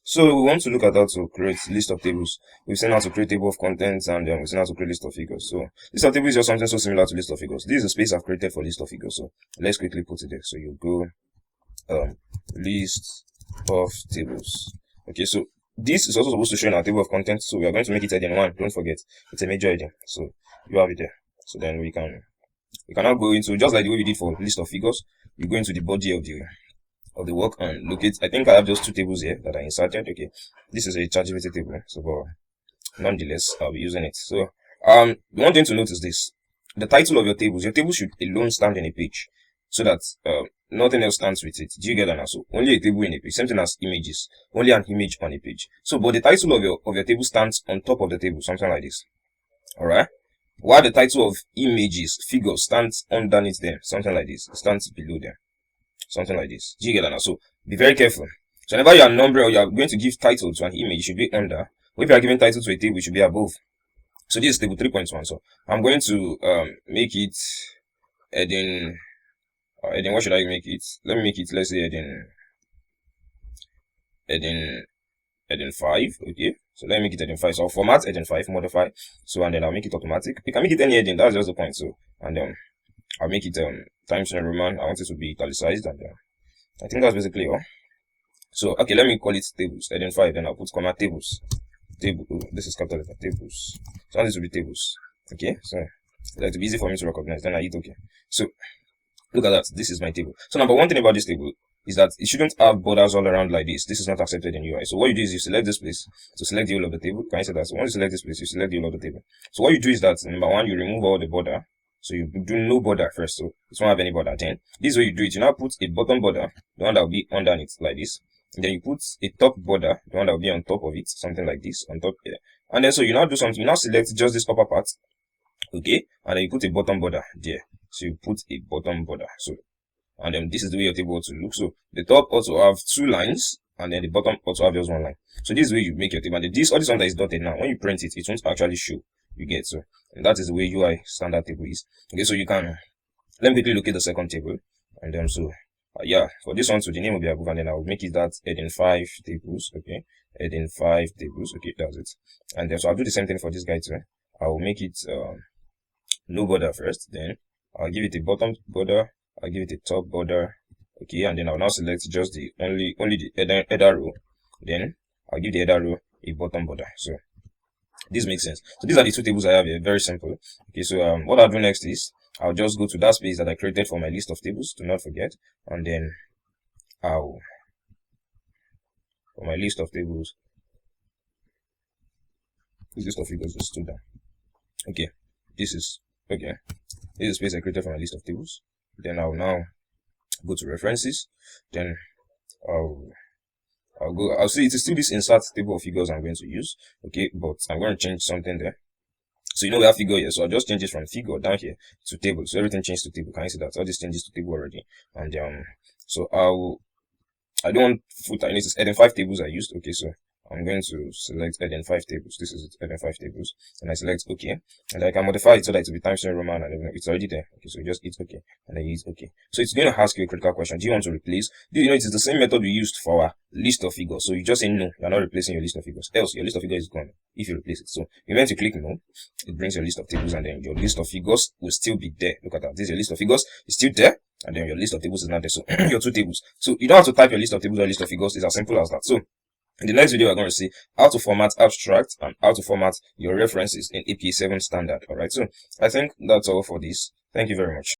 So we want to look at how to create list of tables. We've seen how to create table of contents, and we've seen how to create list of figures. So list of tables is just something so similar to list of figures. This is a space I've created for list of figures. So let's quickly put it there. So you go list of tables. Okay, so this is also supposed to show in our table of contents. So we are going to make it heading 1. Don't forget, it's a major heading. So you have it there. So then we can now go into, just like the way we did for list of figures, you go into the body of the work and locate. I think I have just 2 tables here that I inserted. Okay, this is a ChatGPT table, so but nonetheless I'll be using it. So the one thing to note is this: the title of your table should alone stand in a page, so that nothing else stands with it. Do you get that now? So only a table in a page, same thing as images, only an image on a page. So but the title of your table stands on top of the table, something like this. All right. While the title of images, figures, stands underneath them, something like this. It stands below them, something like this. Do you get that now? So be very careful. So whenever you are numbering or you are going to give title to an image, it should be under. Or if you are giving title to a table, it should be above. So this is table 3.1. So I'm going to make it heading. What should I make it? Let me make it. Let's say heading 5. Okay. So let me make it heading 5. So I'll format heading 5, modify. So and then I'll make it automatic. You can make it any heading. That's just the point. So and then I'll make it Times New Roman. I want it to be italicized, and I think that's basically all. So okay, let me call it tables. Heading 5. Then I'll put comma tables. Table. Oh, this is capital letter tables. So this will be tables. Okay. So that will be easy for me to recognize. Then I hit okay. So look at that. This is my table. So number one thing about this table is that it shouldn't have borders all around like this. This is not accepted in UI. So what you do is you select this place to select the whole of the table. Can you see that? So once you select this place, you select the whole of the table. So what you do is that number one, you remove all the border. So you do no border first. So it won't have any border. Then this way you do it. You now put a bottom border, the one that will be underneath like this. And then you put a top border, the one that will be on top of it, something like this, on top here. And then so you now do something. You now select just this upper part. Okay. And then you put a bottom border there. So you put a bottom border. So and then this is the way your table ought to look. So the top also have 2 lines, and then the bottom also have just 1 line. So this is the way you make your table. And this all this one that is dotted now, when you print it, it won't actually show. You get so, and that is the way UI standard table is. Okay, so you can let me quickly look at the second table, and then so yeah, for this one, so the name will be above, and then I will make it that heading 5 tables. Okay, heading 5 tables. Okay, that's it. And then so I'll do the same thing for this guy too. I will make it no border first, then I'll give it a bottom border. I'll give it a top border. Okay, and then I'll now select just the only the header row. Then I'll give the header row a bottom border. So this makes sense. So these are the 2 tables I have here. Very simple. Okay, so what I'll do next is I'll just go to that space that I created for my list of tables. Do not forget. And then for my list of tables, this list of figures just stood down. Okay, this is okay. This is space I created for my list of tables. Then I'll now go to references. Then I'll see it is still this insert table of figures I'm going to use. Okay, but I'm going to change something there. So you know we have figure here, so I'll just change it from figure down here to table. So everything changed to table. Can you see that? All this changes to table already. And so I don't want footer. It's heading 5 tables I used. Okay, so I'm going to select heading 5 tables. This is heading 5 tables, and I select OK, and I can modify it so that it will be Times New Roman, and it's already there. Okay, so just hit OK, and then you hit OK. So it's going to ask you a critical question: do you want to replace? Do you know it is the same method we used for our list of figures? So you just say no, you're not replacing your list of figures. Else your list of figures is gone if you replace it. So you want to click no, it brings your list of tables, and then your list of figures will still be there. Look at that. This is your list of figures. It's still there. And then your list of tables is not there. So your 2 tables. So you don't have to type your list of tables or list of figures. It's as simple as that. So in the next video, we're going to see how to format abstract and how to format your references in APA 7 standard. Alright, so I think that's all for this. Thank you very much.